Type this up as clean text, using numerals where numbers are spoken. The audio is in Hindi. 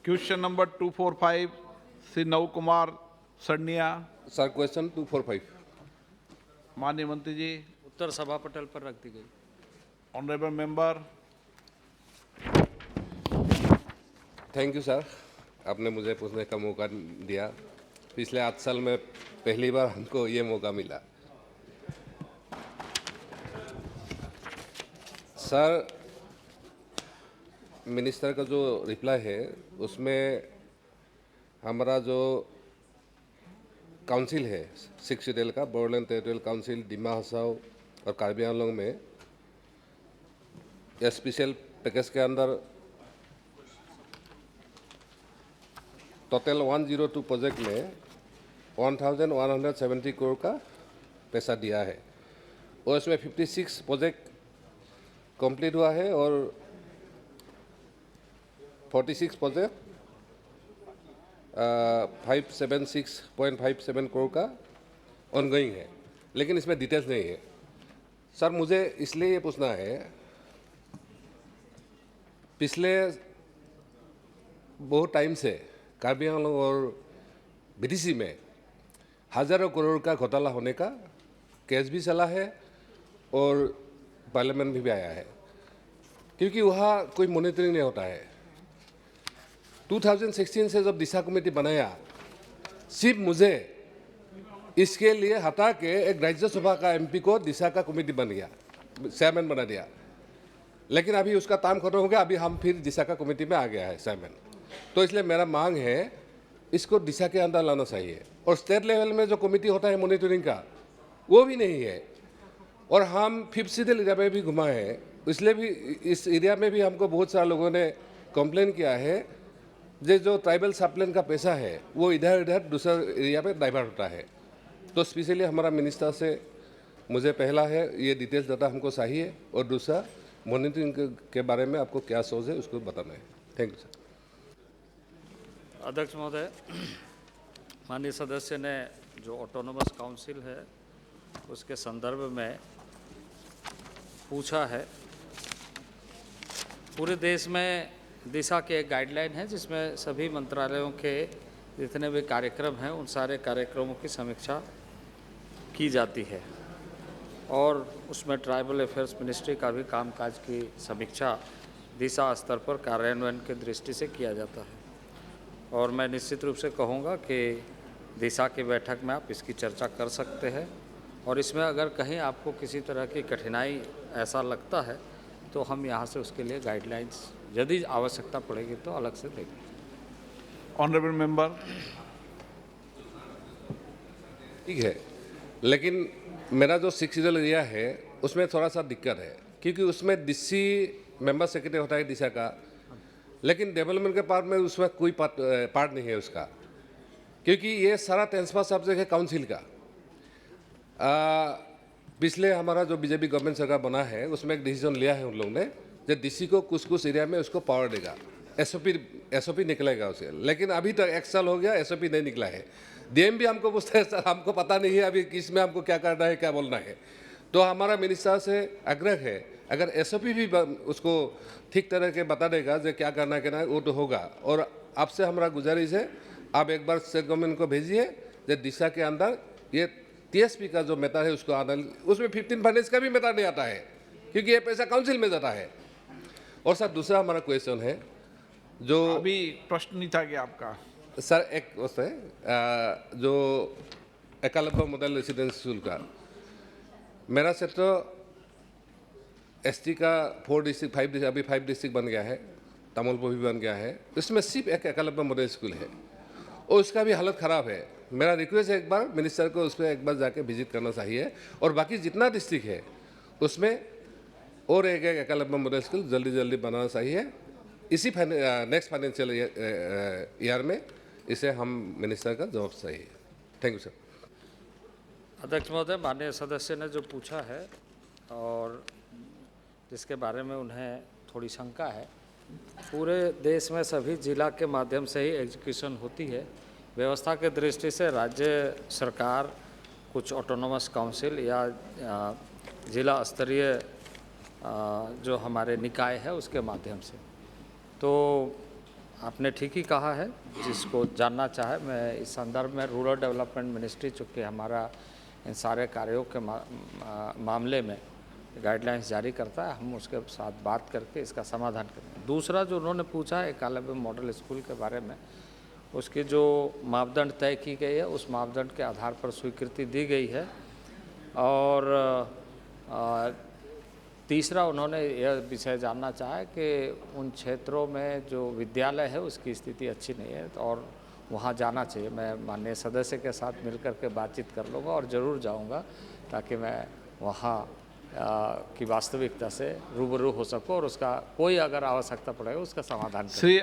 क्वेश्चन नंबर 245 श्री नव कुमार सड़निया। Sir question 245। माननीय मंत्री जी। उत्तर सभा पटल पर रख दी गई। Honourable member. Thank you sir, आपने मुझे पूछने का मौका दिया। पिछले 8 साल में पहली बार हमको ये मौका मिला। सर, मिनिस्टर का जो रिप्लाई है उसमें हमारा जो काउंसिल है 6 शेड्यूल का, बोडोलैंड टेरिटोरियल काउंसिल, डिमा हसाओ और कार्बी आंगलोंग में या स्पेशल पैकेज के अंदर टोटल 102 प्रोजेक्ट में 1170 करोड़ का पैसा दिया है और इसमें 56 प्रोजेक्ट कंप्लीट हुआ है और 46 प्रोजेक्ट 576.57 करोड़ का ऑनगोइंग है, लेकिन इसमें डिटेल्स नहीं है। सर, मुझे इसलिए ये पूछना है, पिछले बहुत टाइम से कार्बी आंगलोंग और बीडीसी में हज़ारों करोड़ का घोटाला होने का केस भी चला है और पार्लियामेंट में भी आया है, क्योंकि वहाँ कोई मॉनिटरिंग नहीं होता है। 2016 से जब दिशा कमेटी बनाया, सिर्फ मुझे इसके लिए हटा के एक राज्यसभा का एमपी को दिशा का कमेटी बन गया, चेयरमैन बना दिया, लेकिन अभी उसका काम खत्म हो गया, अभी हम फिर दिशा का कमेटी में आ गया है चेयरमैन। तो इसलिए मेरा मांग है इसको दिशा के अंदर लाना चाहिए। और स्टेट लेवल में जो कमेटी होता है मॉनिटरिंग का, वो भी नहीं है। और हम 5th शेड्यूल एरिया में भी घुमाए हैं, इसलिए भी इस एरिया में भी हमको बहुत सारे लोगों ने कंप्लेन किया है जो ट्राइबल सबप्लान का पैसा है वो इधर इधर दूसरा एरिया पे डाइवर्ट होता है। तो स्पेशली हमारा मिनिस्टर से मुझे पहला है ये डिटेल्स डाटा हमको चाहिए और दूसरा मॉनिटरिंग के बारे में आपको क्या सोच है उसको बताना है। Thank you sir. अध्यक्ष महोदय, माननीय सदस्य ने जो ऑटोनोमस काउंसिल है उसके संदर्भ में पूछा है। पूरे देश में दिशा के एक गाइडलाइन है जिसमें सभी मंत्रालयों के जितने भी कार्यक्रम हैं उन सारे कार्यक्रमों की समीक्षा की जाती है और उसमें ट्राइबल अफेयर्स मिनिस्ट्री का भी कामकाज की समीक्षा दिशा स्तर पर कार्यान्वयन की दृष्टि से किया जाता है। और मैं निश्चित रूप से कहूँगा कि दिशा की बैठक में आप इसकी चर्चा कर सकते हैं और इसमें अगर कहीं आपको किसी तरह की कठिनाई ऐसा लगता है तो हम यहाँ से उसके लिए गाइडलाइंस यदि आवश्यकता पड़ेगी तो अलग से देंगे। Honourable member. ठीक है, लेकिन मेरा जो 6 शेड्यूल एरिया है उसमें थोड़ा सा दिक्कत है, क्योंकि उसमें डीसी मेंबर सेक्रेटरी होता है दिशा का, लेकिन डेवलपमेंट के पार्ट में उसमें कोई पार्ट नहीं है उसका, क्योंकि ये सारा ट्रांसफर सब्जेक्ट है काउंसिल का। पिछले हमारा जो बीजेपी गवर्नमेंट सरकार बना है उसमें एक डिसीजन लिया है उन लोगों ने जो डीसी को कुछ कुछ एरिया में उसको पावर देगा, एसओपी निकलेगा उसे, लेकिन अभी तक 1 साल हो गया एसओपी नहीं निकला है। डीएम भी हमको पूछता है, सर हमको पता नहीं है अभी किस में हमको क्या करना है क्या बोलना है। तो हमारा मिनिस्टर से आग्रह है, अगर एसओपी भी उसको ठीक तरह के बता देगा जो क्या करना है वो तो होगा। और आपसे हमारा गुजारिश है, आप एक बार स्टेट गवर्नमेंट को भेजिए जो दिशा के अंदर ये टीएसपी का जो मैटर है उसको आना, उसमें 15 फाइनेंस का भी मैटर नहीं आता है क्योंकि ये पैसा काउंसिल में जाता है। और सर दूसरा हमारा क्वेश्चन है जो अभी प्रश्न नहीं था कि आपका सर एक वस्तु है जो एकलव्य मॉडल रेसिडेंस स्कूल का मेरा क्षेत्र एसटी का 4 डिस्ट्रिक्ट 5 डिस्ट्रिक्ट अभी 5 डिस्ट्रिक्ट बन गया है, तमलपुर भी बन गया है, इसमें सिर्फ एक एकलव्य मॉडल स्कूल है और उसका भी हालत ख़राब है। मेरा रिक्वेस्ट है एक बार मिनिस्टर को उस पर एक बार जाके विजिट करना चाहिए और बाकी जितना डिस्ट्रिक्ट है उसमें और एक एकलव्य मॉडल स्कूल जल्दी जल्दी बनाना चाहिए। इसी नेक्स्ट फाइनेंशियल ईयर में इसे हम मिनिस्टर का जवाब चाहिए। Thank you sir. अध्यक्ष महोदय, माननीय सदस्य ने जो पूछा है और जिसके बारे में उन्हें थोड़ी शंका है, पूरे देश में सभी जिला के माध्यम से ही एजुकेशन होती है। व्यवस्था के दृष्टि से राज्य सरकार कुछ ऑटोनोमस काउंसिल या जिला स्तरीय जो हमारे निकाय है उसके माध्यम से, तो आपने ठीक ही कहा है। जिसको जानना चाहे, मैं इस संदर्भ में रूरल डेवलपमेंट मिनिस्ट्री, चूँकि हमारा इन सारे कार्यों के मामले में गाइडलाइंस जारी करता है, हम उसके साथ बात करके इसका समाधान करेंगे। दूसरा जो उन्होंने पूछा है एकलव्य मॉडल स्कूल के बारे में, उसके जो मापदंड तय की गई है उस मापदंड के आधार पर स्वीकृति दी गई है। और तीसरा उन्होंने यह विषय जानना चाहा कि उन क्षेत्रों में जो विद्यालय है उसकी स्थिति अच्छी नहीं है और वहाँ जाना चाहिए। मैं माननीय सदस्य के साथ मिलकर के बातचीत कर लूँगा और ज़रूर जाऊँगा ताकि मैं वहाँ की वास्तविकता से रूबरू हो सकूँ और उसका कोई अगर आवश्यकता पड़े उसका समाधान करूँ। श्री